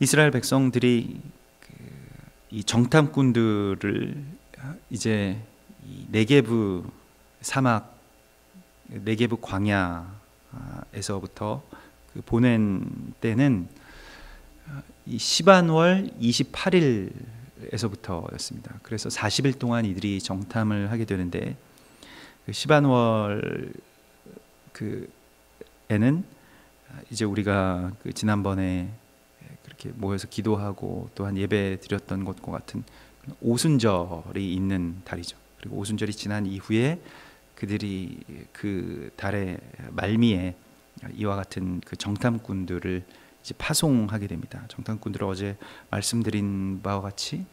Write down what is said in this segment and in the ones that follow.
이스라엘 백성들이 이 정탐꾼들을 이제 이 네게브 사막, 네게브 광야에서부터 보낸 때는 이 시반월 28일에서부터였습니다. 그래서 40일 동안 이들이 정탐을 하게 되는데, 그 시반월 에는 이제 우리가 지난번에 그렇게 모여서 기도하고 또한 예배 드렸던 것과 같은 오순절이 있는 달이죠. 그리고 오순절이 지난 이후에 그들이 그 달의 말미에 이와 같은 그 정탐꾼들을 이제 파송하게 됩니다. 정탐꾼들은 어제 말씀드린 바와 같이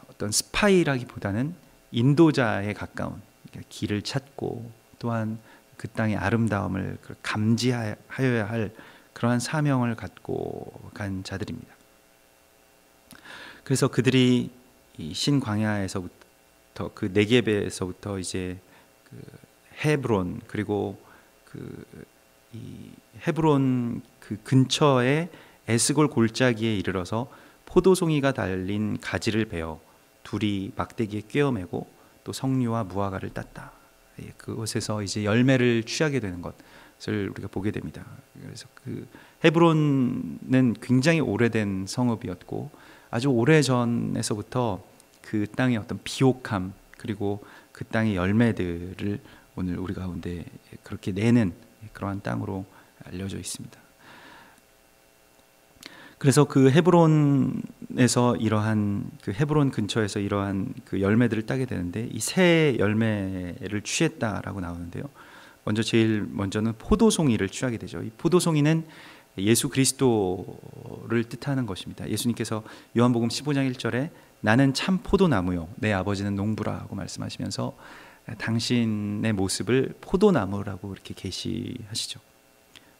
어떤 스파이라기보다는 인도자에 가까운, 그러니까 길을 찾고 또한 그 땅의 아름다움을 감지하여야 할 그러한 사명을 갖고 간 자들입니다. 그래서 그들이 이 신광야에서부터, 그 네게베에서부터 이제 그 헤브론, 그리고 이 헤브론 그 근처에 에스골 골짜기에 이르러서 포도송이가 달린 가지를 베어 둘이 막대기에 꿰어매고 또 석류와 무화과를 땄다. 그곳에서 이제 열매를 취하게 되는 것을 우리가 보게 됩니다. 그래서 그 헤브론은 굉장히 오래된 성읍이었고, 아주 오래 전에서부터 그 땅의 어떤 비옥함, 그리고 그 땅의 열매들을 오늘 우리 가운데 그렇게 내는 그러한 땅으로 알려져 있습니다. 그래서 그 헤브론에서 이러한 그 헤브론 근처에서 이러한 그 열매들을 따게 되는데, 이 새 열매를 취했다라고 나오는데요. 제일 먼저는 포도송이를 취하게 되죠. 이 포도송이는 예수 그리스도를 뜻하는 것입니다. 예수님께서 요한복음 15장 1절에 나는 참 포도나무요 내 아버지는 농부라고 말씀하시면서 당신의 모습을 포도나무라고 이렇게 계시하시죠.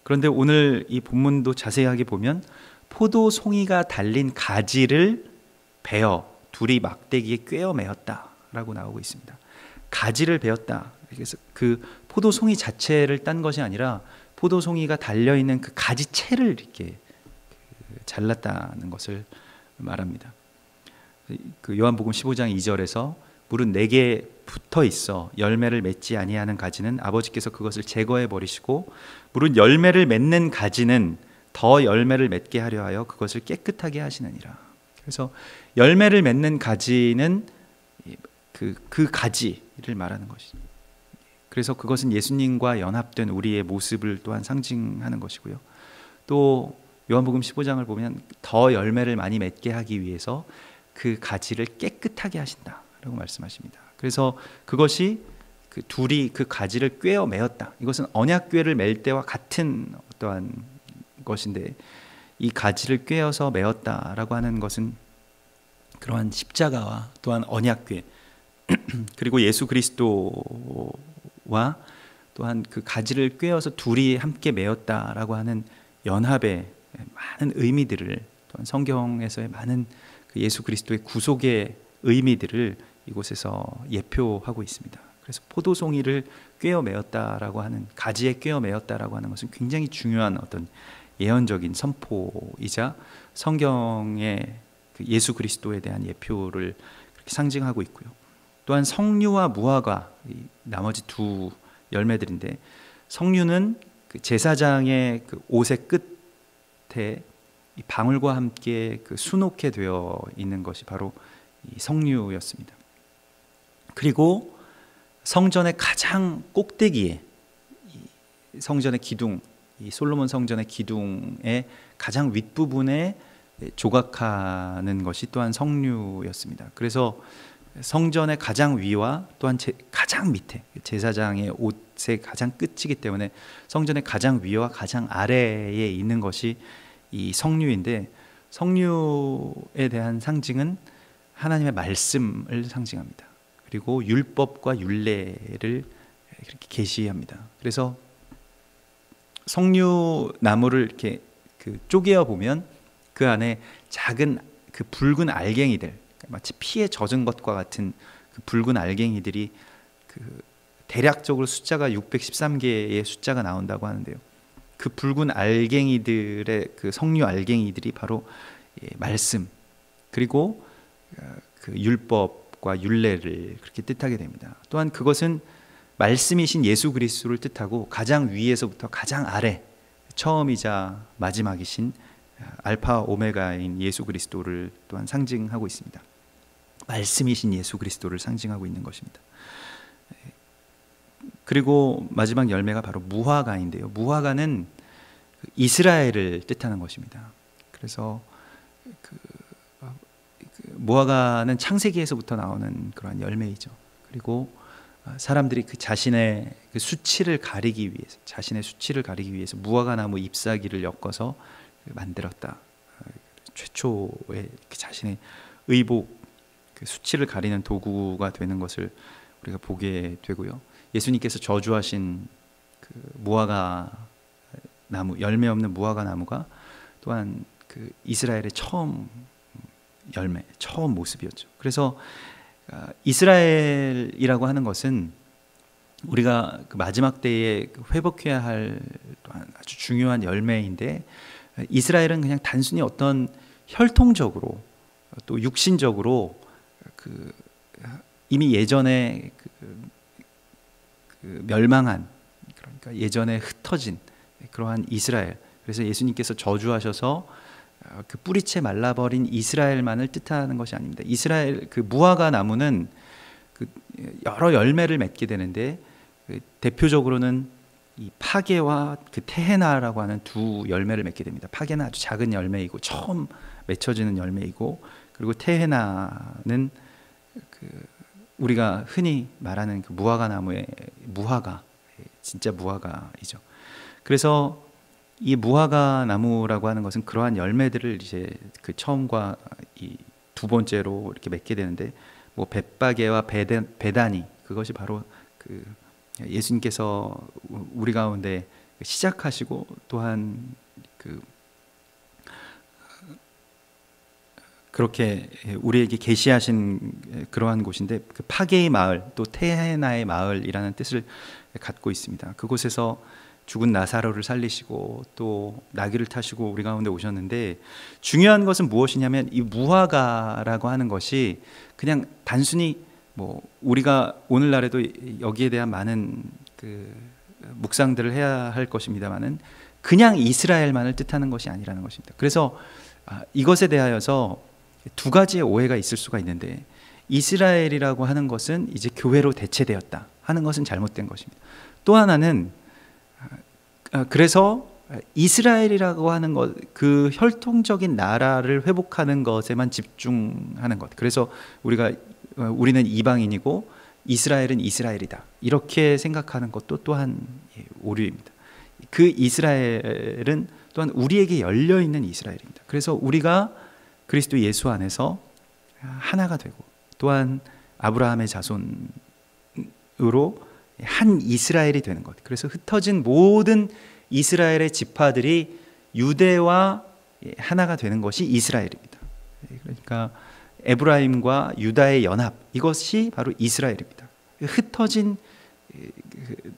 그런데 오늘 이 본문도 자세하게 보면 포도송이가 달린 가지를 베어 둘이 막대기에 꿰어 매었다라고 나오고 있습니다. 가지를 베었다. 그래서 그 포도송이 자체를 딴 것이 아니라 포도송이가 달려 있는 그 가지채를 이렇게 잘랐다는 것을 말합니다. 그 요한복음 15장 2절에서 물은 내게 붙어 있어 열매를 맺지 아니하는 가지는 아버지께서 그것을 제거해 버리시고, 물은 열매를 맺는 가지는 더 열매를 맺게 하려 하여 그것을 깨끗하게 하시느니라. 그래서 열매를 맺는 가지는 그 가지를 말하는 것이죠. 그래서 그것은 예수님과 연합된 우리의 모습을 또한 상징하는 것이고요. 또 요한복음 15장을 보면 더 열매를 많이 맺게 하기 위해서 그 가지를 깨끗하게 하신다라고 말씀하십니다. 그래서 그것이 그 둘이 그 가지를 꿰어 매었다. 이것은 언약궤를 맬 때와 같은 어떠한 것인데, 이 가지를 꿰어서 메었다라고 하는 것은 그러한 십자가와 또한 언약궤 그리고 예수 그리스도와 또한 그 가지를 꿰어서 둘이 함께 메었다라고 하는 연합의 많은 의미들을, 또한 성경에서의 많은 그 예수 그리스도의 구속의 의미들을 이곳에서 예표하고 있습니다. 그래서 포도송이를 꿰어 메었다라고 하는, 가지에 꿰어 메었다라고 하는 것은 굉장히 중요한 어떤 예언적인 선포이자 성경의 그 예수 그리스도에 대한 예표를 그렇게 상징하고 있고요. 또한 석류와 무화과, 나머지 두 열매들인데, 석류는 그 제사장의 그 옷의 끝에 이 방울과 함께 그 수놓게 되어 있는 것이 바로 이 석류였습니다. 그리고 성전의 가장 꼭대기에, 성전의 기둥, 이 솔로몬 성전의 기둥의 가장 윗부분에 조각하는 것이 또한 석류였습니다. 그래서 성전의 가장 위와 또한 가장 밑에, 제사장의 옷의 가장 끝이기 때문에 성전의 가장 위와 가장 아래에 있는 것이 이 석류인데, 석류에 대한 상징은 하나님의 말씀을 상징합니다. 그리고 율법과 율례를 이렇게 계시합니다. 그래서 석류 나무를 이렇게 쪼개어 보면 그 안에 작은 그 붉은 알갱이들, 마치 피에 젖은 것과 같은 그 붉은 알갱이들이 대략적으로 숫자가 613개의 숫자가 나온다고 하는데요. 그 붉은 알갱이들의 그 석류 알갱이들이 바로 말씀, 그리고 그 율법과 율례를 그렇게 뜻하게 됩니다. 또한 그것은 말씀이신 예수 그리스도를 뜻하고 가장 위에서부터 가장 아래, 처음이자 마지막이신 알파 오메가인 예수 그리스도를 또한 상징하고 있습니다. 말씀이신 예수 그리스도를 상징하고 있는 것입니다. 그리고 마지막 열매가 바로 무화과인데요. 무화과는 이스라엘을 뜻하는 것입니다. 그래서 무화과는 창세기에서부터 나오는 그러한 열매이죠. 그리고 사람들이 그 자신의 그 수치를 가리기 위해서 무화과 나무 잎사귀를 엮어서 만들었다. 최초의 자신의 의복, 그 수치를 가리는 도구가 되는 것을 우리가 보게 되고요. 예수님께서 저주하신 그 무화과 나무, 열매 없는 무화과 나무가 또한 그 이스라엘의 처음 열매, 처음 모습이었죠. 그래서 이스라엘이라고 하는 것은 우리가 그 마지막 때에 회복해야 할 또한 아주 중요한 열매인데, 이스라엘은 그냥 단순히 어떤 혈통적으로 또 육신적으로 그 이미 예전에 그 멸망한, 그러니까 예전에 흩어진 그러한 이스라엘, 그래서 예수님께서 저주하셔서 그 뿌리채 말라버린 이스라엘만을 뜻하는 것이 아닙니다. 이스라엘 그 무화과 나무는 그 여러 열매를 맺게 되는데, 그 대표적으로는 이 파게와 그 테헤나라고 하는 두 열매를 맺게 됩니다. 파게는 아주 작은 열매이고 처음 맺혀지는 열매이고, 그리고 테헤나는 그 우리가 흔히 말하는 그 무화과 나무의 무화과, 진짜 무화과이죠. 그래서 이 무화과 나무라고 하는 것은 그러한 열매들을 이제 그 처음과 이 두 번째로 이렇게 맺게 되는데, 뭐 벳바게와 베다니, 그것이 바로 그 예수님께서 우리 가운데 시작하시고 또한 그 그렇게 우리에게 계시하신 그러한 곳인데, 그 파게의 마을, 또 테헤나의 마을이라는 뜻을 갖고 있습니다. 그곳에서 죽은 나사로를 살리시고 또 나귀를 타시고 우리 가운데 오셨는데, 중요한 것은 무엇이냐면 이 무화과라고 하는 것이 그냥 단순히 뭐 우리가 오늘날에도 여기에 대한 많은 그 묵상들을 해야 할 것입니다만은 그냥 이스라엘만을 뜻하는 것이 아니라는 것입니다. 그래서 이것에 대하여서 두 가지의 오해가 있을 수가 있는데, 이스라엘이라고 하는 것은 이제 교회로 대체되었다 하는 것은 잘못된 것입니다. 또 하나는 그래서 이스라엘이라고 하는 것, 그 혈통적인 나라를 회복하는 것에만 집중하는 것, 그래서 우리는 이방인이고 이스라엘은 이스라엘이다, 이렇게 생각하는 것도 또한 오류입니다. 그 이스라엘은 또한 우리에게 열려있는 이스라엘입니다. 그래서 우리가 그리스도 예수 안에서 하나가 되고, 또한 아브라함의 자손으로 한 이스라엘이 되는 것, 그래서 흩어진 모든 이스라엘의 지파들이 유대와 하나가 되는 것이 이스라엘입니다. 그러니까 에브라임과 유다의 연합, 이것이 바로 이스라엘입니다. 흩어진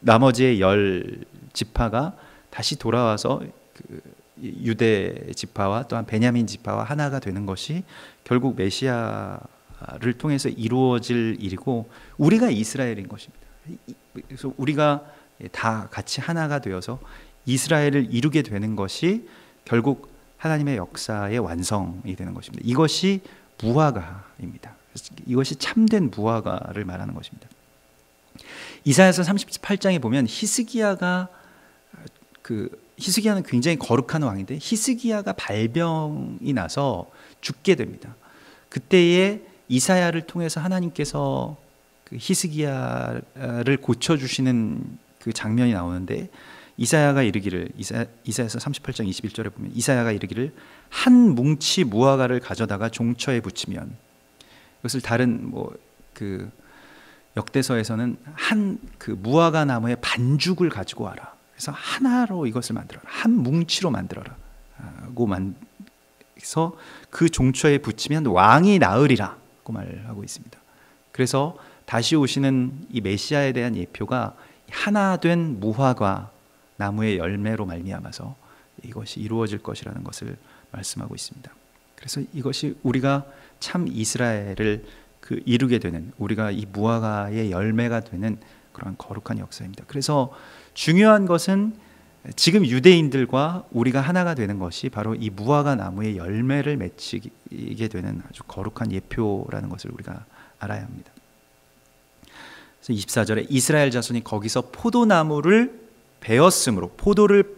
나머지의 10지파가 다시 돌아와서 유대 지파와 또한 베냐민 지파와 하나가 되는 것이 결국 메시아를 통해서 이루어질 일이고, 우리가 이스라엘인 것입니다. 그래서 우리가 다 같이 하나가 되어서 이스라엘을 이루게 되는 것이 결국 하나님의 역사의 완성이 되는 것입니다. 이것이 무화과입니다. 이것이 참된 무화과를 말하는 것입니다. 이사야서 38장에 보면 히스기야는 굉장히 거룩한 왕인데, 히스기야가 발병이 나서 죽게 됩니다. 그때에 이사야를 통해서 하나님께서 그 히스기야를 고쳐주시는 그 장면이 나오는데, 이사야가 이르기를, 이사야서 38장 21절에 보면 이사야가 이르기를 한 뭉치 무화과를 가져다가 종처에 붙이면, 이것을 다른 그 역대서에서는 한 그 무화과 나무의 반죽을 가지고 와라, 그래서 하나로 이것을 만들어라, 한 뭉치로 만들어라 고 해서 그 종처에 붙이면 왕이 나으리라고 말하고 있습니다. 그래서 다시 오시는 이 메시아에 대한 예표가 하나 된 무화과 나무의 열매로 말미암아서 이것이 이루어질 것이라는 것을 말씀하고 있습니다. 그래서 이것이 우리가 참 이스라엘을 이루게 되는, 우리가 이 무화과의 열매가 되는 그런 거룩한 역사입니다. 그래서 중요한 것은 지금 유대인들과 우리가 하나가 되는 것이 바로 이 무화과 나무의 열매를 맺히게 되는 아주 거룩한 예표라는 것을 우리가 알아야 합니다. 그래서 24절에 이스라엘 자손이 거기서 포도나무를 베었으므로, 포도를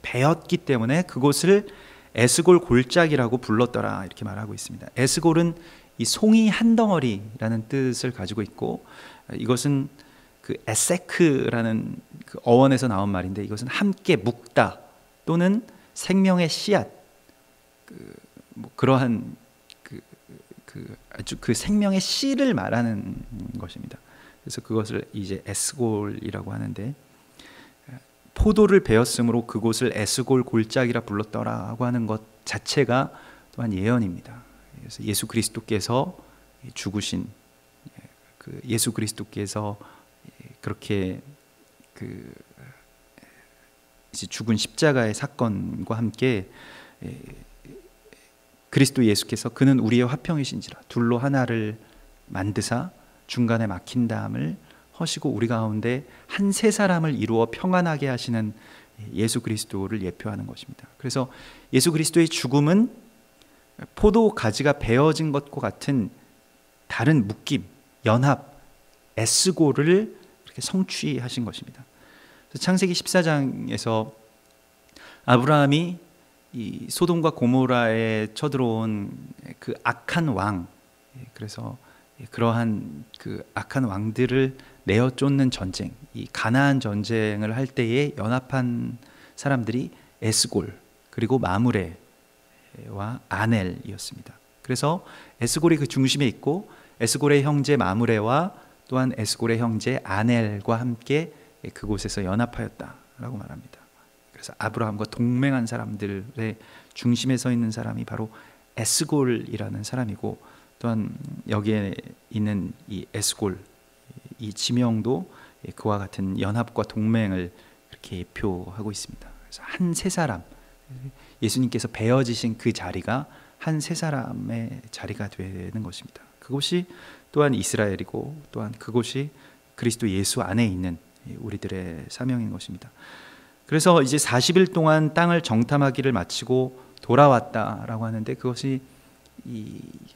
베었기 때문에 그곳을 에스골 골짜기라고 불렀더라, 이렇게 말하고 있습니다. 에스골은 이 송이 한 덩어리라는 뜻을 가지고 있고, 이것은 그 에세크라는 그 어원에서 나온 말인데, 이것은 함께 묵다 또는 생명의 씨앗, 그러한 아주 그 생명의 씨를 말하는 것입니다. 그래서 그것을 이제 에스골이라고 하는데, 포도를 베었으므로 그곳을 에스골 골짜기라 불렀더라고 하는 것 자체가 또한 예언입니다. 그래서 예수 그리스도께서 죽으신, 예수 그리스도께서 그렇게 이제 죽은 십자가의 사건과 함께 그리스도 예수께서 그는 우리의 화평이신지라 둘로 하나를 만드사 중간에 막힌 담을 허시고 우리 가운데 한 세 사람을 이루어 평안하게 하시는 예수 그리스도를 예표하는 것입니다. 그래서 예수 그리스도의 죽음은 포도 가지가 베어진 것과 같은 다른 묶임, 연합, 에스골을 이렇게 성취하신 것입니다. 그래서 창세기 14장에서 아브라함이 이 소돔과 고모라에 쳐들어온 그 악한 왕, 그래서 그러한 그 악한 왕들을 내어 쫓는 전쟁, 이 가나안 전쟁을 할 때에 연합한 사람들이 에스골 그리고 마므레와 아넬이었습니다. 그래서 에스골이 그 중심에 있고 에스골의 형제 마므레와 또한 에스골의 형제 아넬과 함께 그곳에서 연합하였다라고 말합니다. 그래서 아브라함과 동맹한 사람들의 중심에 서 있는 사람이 바로 에스골이라는 사람이고, 또한 여기에 있는 이 에스골, 이 지명도 그와 같은 연합과 동맹을 그렇게 예표하고 있습니다. 그래서 한 세 사람, 예수님께서 베어지신 그 자리가 한 세 사람의 자리가 되는 것입니다. 그것이 또한 이스라엘이고, 또한 그것이 그리스도 예수 안에 있는 우리들의 사명인 것입니다. 그래서 이제 40일 동안 땅을 정탐하기를 마치고 돌아왔다라고 하는데, 그것이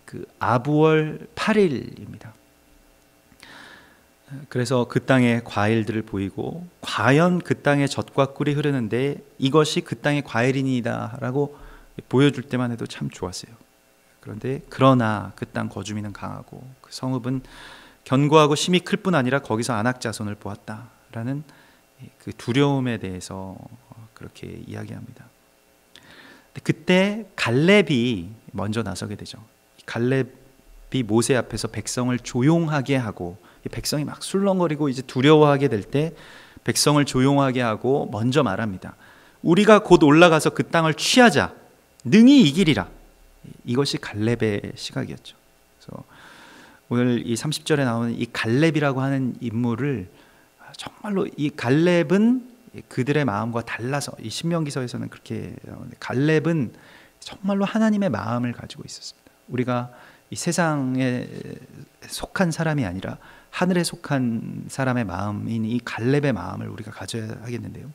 그 아부월 8일입니다. 그래서 그 땅에 과일들을 보이고, 과연 그 땅에 젖과 꿀이 흐르는데 이것이 그 땅의 과일이니다라고 보여줄 때만 해도 참 좋았어요. 그런데 그러나 그 땅 거주민은 강하고 그 성읍은 견고하고 심히 클 뿐 아니라 거기서 안악 자손을 보았다라는 그 두려움에 대해서 그렇게 이야기합니다. 그때 갈렙이 먼저 나서게 되죠. 갈렙이 모세 앞에서 백성을 조용하게 하고, 백성이 막 술렁거리고 이제 두려워하게 될 때 백성을 조용하게 하고 먼저 말합니다. 우리가 곧 올라가서 그 땅을 취하자, 능히 이기리라. 이것이 갈렙의 시각이었죠. 그래서 오늘 이 30절에 나오는 이 갈렙이라고 하는 인물을 정말로, 이 갈렙은 그들의 마음과 달라서, 이 신명기서에서는 그렇게 나오는데, 갈렙은 정말로 하나님의 마음을 가지고 있었습니다. 우리가 이 세상에 속한 사람이 아니라 하늘에 속한 사람의 마음인 이 갈렙의 마음을 우리가 가져야 하겠는데요.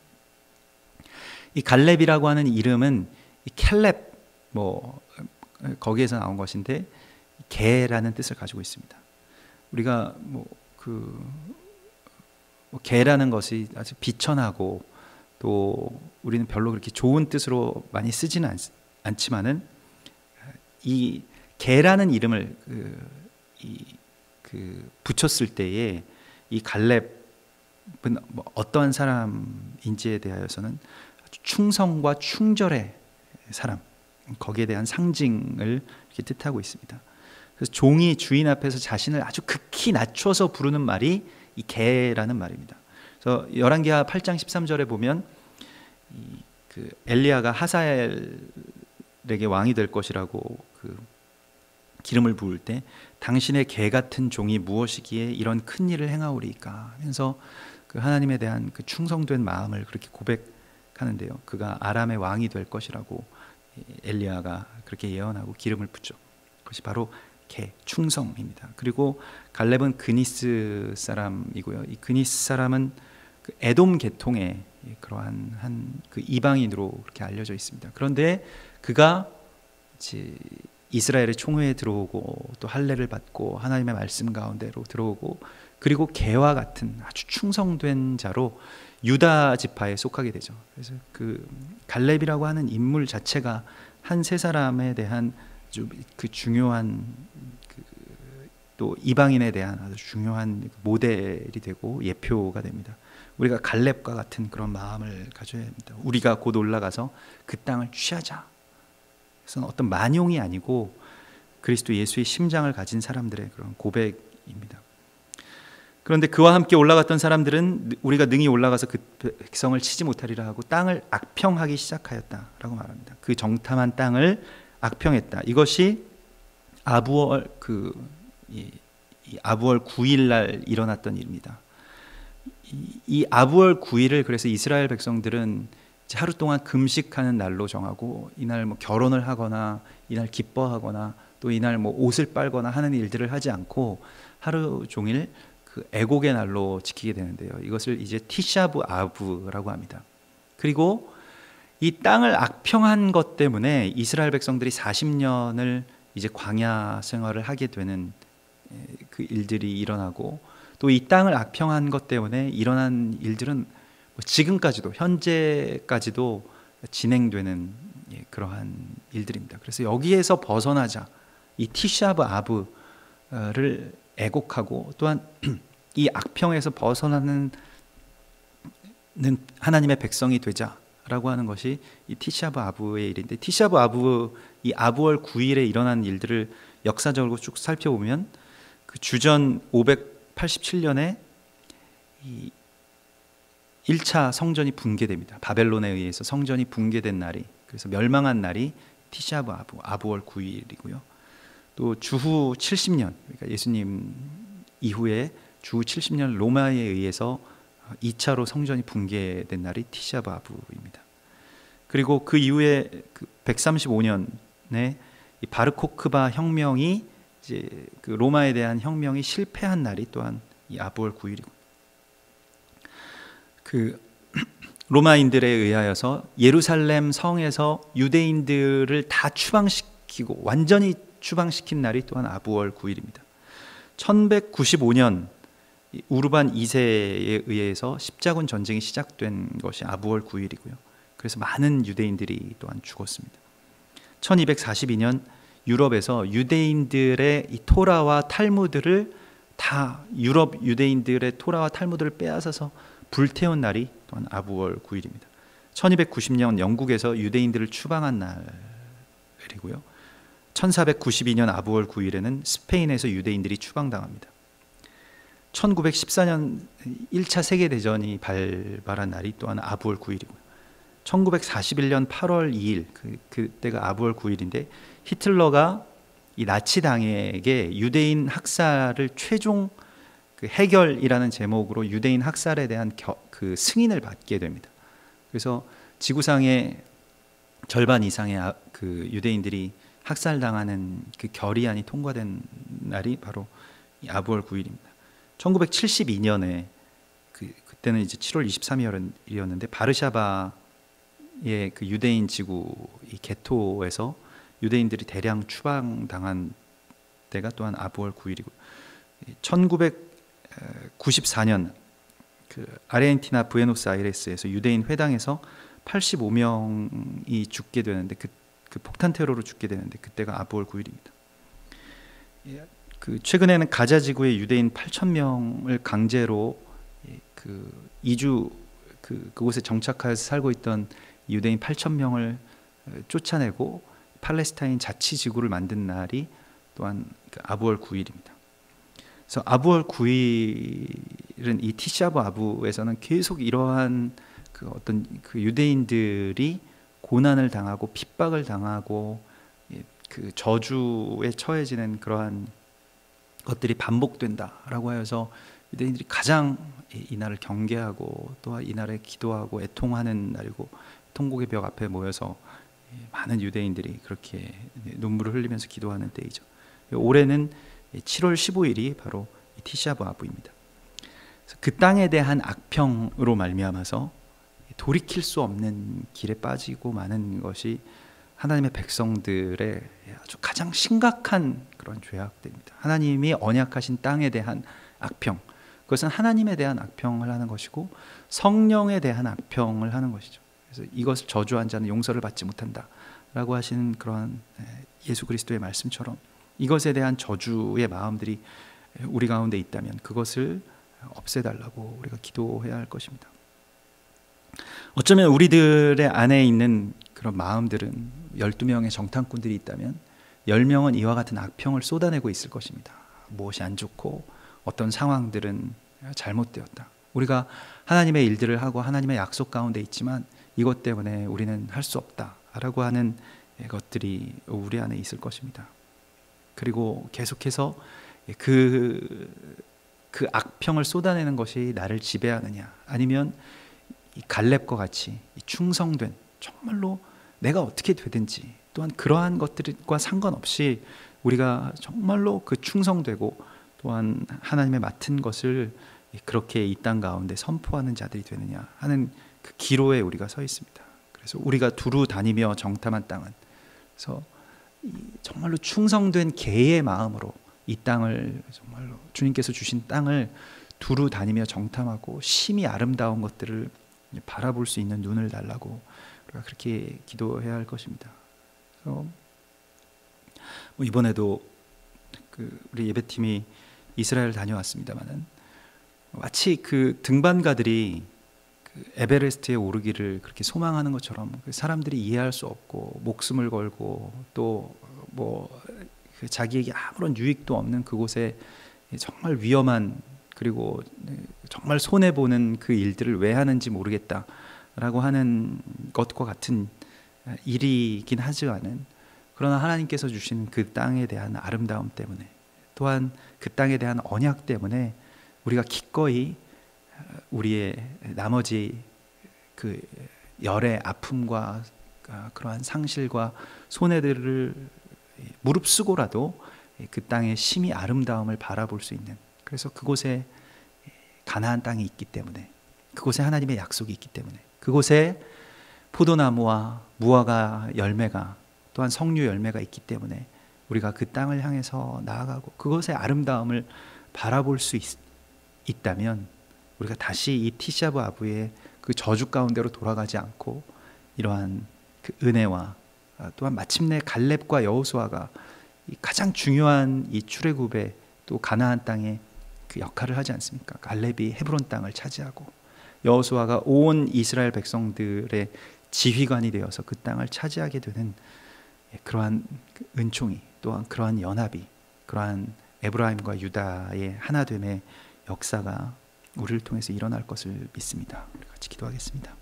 이 갈렙이라고 하는 이름은 이 켈렙, 거기에서 나온 것인데 개라는 뜻을 가지고 있습니다. 우리가 개라는 것이 아주 비천하고, 또 우리는 별로 그렇게 좋은 뜻으로 많이 쓰지는 않지만은, 이 개라는 이름을 붙였을 때에 이 갈렙은 어떠한 사람인지에 대하여서는 아주 충성과 충절의 사람, 거기에 대한 상징을 이렇게 뜻하고 있습니다. 그래서 종이 주인 앞에서 자신을 아주 극히 낮춰서 부르는 말이 이 개라는 말입니다. 그래서 열왕기하 8장 13절에 보면 그 엘리야가 하사엘에게 왕이 될 것이라고 그 기름을 부을 때, 당신의 개 같은 종이 무엇이기에 이런 큰 일을 행하오리까 하면서 그 하나님에 대한 그 충성된 마음을 그렇게 고백하는데요. 그가 아람의 왕이 될 것이라고 엘리야가 그렇게 예언하고 기름을 붓죠. 그것이 바로 충성입니다. 그리고 갈렙은 그니스 사람이고요. 이 그니스 사람은 그 에돔 계통의 그러한 그 이방인으로 그렇게 알려져 있습니다. 그런데 그가 이제 이스라엘의 총회에 들어오고 또 할례를 받고 하나님의 말씀 가운데로 들어오고 그리고 개와 같은 아주 충성된 자로 유다 지파에 속하게 되죠. 그래서 그 갈렙이라고 하는 인물 자체가 한 세 사람에 대한 그 중요한 또 이방인에 대한 아주 중요한 모델이 되고 예표가 됩니다. 우리가 갈렙과 같은 그런 마음을 가져야 합니다. 우리가 곧 올라가서 그 땅을 취하자. 그것은 어떤 만용이 아니고 그리스도 예수의 심장을 가진 사람들의 그런 고백입니다. 그런데 그와 함께 올라갔던 사람들은 우리가 능히 올라가서 그 백성을 치지 못하리라 하고 땅을 악평하기 시작하였다라고 말합니다. 그 정탐한 땅을 악평했다. 이것이 아부월 아부월 9일 날 일어났던 일입니다. 이 아부월 9일을 그래서 이스라엘 백성들은 하루 동안 금식하는 날로 정하고 이날 뭐 결혼을 하거나 이날 기뻐하거나 또 이날 뭐 옷을 빨거나 하는 일들을 하지 않고 하루 종일 그 애곡의 날로 지키게 되는데요. 이것을 이제 티샤브 아브라고 합니다. 그리고 이 땅을 악평한 것 때문에 이스라엘 백성들이 40년을 이제 광야 생활을 하게 되는 그 일들이 일어나고 또 이 땅을 악평한 것 때문에 일어난 일들은 지금까지도 현재까지도 진행되는 그러한 일들입니다. 그래서 여기에서 벗어나자 이 티샤브 아브를 애곡하고 또한 이 악평에서 벗어나는 하나님의 백성이 되자라고 하는 것이 이 티샤브 아브의 일인데 티샤브 아브 이 아부월 9일에 일어난 일들을 역사적으로 쭉 살펴보면 그 주전 587년에 이 1차 성전이 붕괴됩니다. 바벨론에 의해서 성전이 붕괴된 날이 그래서 멸망한 날이 티샤브 아부월 9일이고요. 또 주후 70년 그러니까 예수님 이후에 주후 70년 로마에 의해서 2차로 성전이 붕괴된 날이 티샤브 아브입니다. 그리고 그 이후에 135년에 바르코크바 혁명이 이제 그 로마에 대한 혁명이 실패한 날이 또한 이 아부월 9일이고 그 로마인들에 의하여서 예루살렘 성에서 유대인들을 다 추방시키고 완전히 추방시킨 날이 또한 아부월 9일입니다. 1195년 우르반 2세에 의해서 십자군 전쟁이 시작된 것이 아부월 9일이고요. 그래서 많은 유대인들이 또한 죽었습니다. 1242년 유럽에서 유대인들의 이 토라와 탈무드를 다 유럽 유대인들의 토라와 탈무드를 빼앗아서 불태운 날이 또한 아부월 9일입니다. 1290년 영국에서 유대인들을 추방한 날이고요. 1492년 아부월 9일에는 스페인에서 유대인들이 추방당합니다. 1914년 1차 세계대전이 발발한 날이 또한 아부월 9일이고요. 1941년 8월 2일 그때가 아부월 9일인데 히틀러가 이 나치당에게 유대인 학살을 최종 그 해결이라는 제목으로 유대인 학살에 대한 그 승인을 받게 됩니다. 그래서 지구상의 절반 이상의 그 유대인들이 학살당하는 그 결의안이 통과된 날이 바로 이 아부월 9일입니다. 1972년에 그때는 이제 7월 23일이었는데 바르샤바의 그 유대인 지구 이 게토에서 유대인들이 대량 추방당한 때가 또한 아부월 9일이고 1994년 그 아르헨티나 부에노스아이레스에서 유대인 회당에서 85명이 죽게 되는데 그 폭탄 테러로 죽게 되는데 그때가 아부월 9일입니다. 그 최근에는 가자 지구의 유대인 8,000명을 강제로 그 이주 그곳에 정착하여서 살고 있던 유대인 8,000명을 쫓아내고 팔레스타인 자치 지구를 만든 날이 또한 그 아부월 9일입니다. 그래서 아부월 9일은 이 티샤브 아부에서는 계속 이러한 그 어떤 그 유대인들이 고난을 당하고 핍박을 당하고 그 저주에 처해지는 그러한 것들이 반복된다라고 하여서 유대인들이 가장 이 날을 경계하고 또 이 날에 기도하고 애통하는 날이고 통곡의 벽 앞에 모여서 많은 유대인들이 그렇게 눈물을 흘리면서 기도하는 때이죠. 올해는 7월 15일이 바로 티샤브 아부입니다. 그 땅에 대한 악평으로 말미암아서 돌이킬 수 없는 길에 빠지고 마는 것이 하나님의 백성들의 아주 가장 심각한 그런 죄악들입니다. 하나님이 언약하신 땅에 대한 악평, 그것은 하나님에 대한 악평을 하는 것이고 성령에 대한 악평을 하는 것이죠. 그래서 이것을 저주한 자는 용서를 받지 못한다 라고 하시는 그러한 예수 그리스도의 말씀처럼 이것에 대한 저주의 마음들이 우리 가운데 있다면 그것을 없애달라고 우리가 기도해야 할 것입니다. 어쩌면 우리들의 안에 있는 그런 마음들은 12명의 정탐꾼들이 있다면 10명은 이와 같은 악평을 쏟아내고 있을 것입니다. 무엇이 안 좋고 어떤 상황들은 잘못되었다. 우리가 하나님의 일들을 하고 하나님의 약속 가운데 있지만 이것 때문에 우리는 할 수 없다라고 하는 것들이 우리 안에 있을 것입니다. 그리고 계속해서 그 악평을 쏟아내는 것이 나를 지배하느냐, 아니면 이 갈렙과 같이 충성된, 정말로 내가 어떻게 되든지 또한 그러한 것들과 상관없이 우리가 정말로 그 충성되고 또한 하나님의 맡은 것을 그렇게 이 땅 가운데 선포하는 자들이 되느냐 하는 그 기로에 우리가 서 있습니다. 그래서 우리가 두루 다니며 정탐한 땅은, 그래서 정말로 충성된 개의 마음으로 이 땅을, 정말로 주님께서 주신 땅을 두루 다니며 정탐하고 심히 아름다운 것들을 바라볼 수 있는 눈을 달라고 우리가 그렇게 기도해야 할 것입니다. 그래서 이번에도 우리 예배팀이 이스라엘 다녀왔습니다만은 마치 그 등반가들이 에베레스트에 오르기를 그렇게 소망하는 것처럼 사람들이 이해할 수 없고 목숨을 걸고 또 자기에게 아무런 유익도 없는 그곳에 정말 위험한, 그리고 정말 손해보는 그 일들을 왜 하는지 모르겠다라고 하는 것과 같은 일이긴 하지만은, 그러나 하나님께서 주신 그 땅에 대한 아름다움 때문에, 또한 그 땅에 대한 언약 때문에 우리가 기꺼이 우리의 나머지 그 열의 아픔과 그러한 상실과 손해들을 무릅쓰고라도 그 땅의 심히 아름다움을 바라볼 수 있는, 그래서 그곳에 가나안 땅이 있기 때문에, 그곳에 하나님의 약속이 있기 때문에, 그곳에 포도나무와 무화과 열매가, 또한 석류 열매가 있기 때문에 우리가 그 땅을 향해서 나아가고 그것의 아름다움을 바라볼 수 있다면 우리가 다시 이 티샤브 아부의 그 저주 가운데로 돌아가지 않고 이러한 그 은혜와 또한 마침내 갈렙과 여호수아가 가장 중요한 이 출애굽의 또 가나안 땅의 그 역할을 하지 않습니까? 갈렙이 헤브론 땅을 차지하고 여호수아가 온 이스라엘 백성들의 지휘관이 되어서 그 땅을 차지하게 되는 그러한 은총이, 또한 그러한 연합이, 그러한 에브라임과 유다의 하나됨의 역사가 우리를 통해서 일어날 것을 믿습니다. 우리 같이 기도하겠습니다.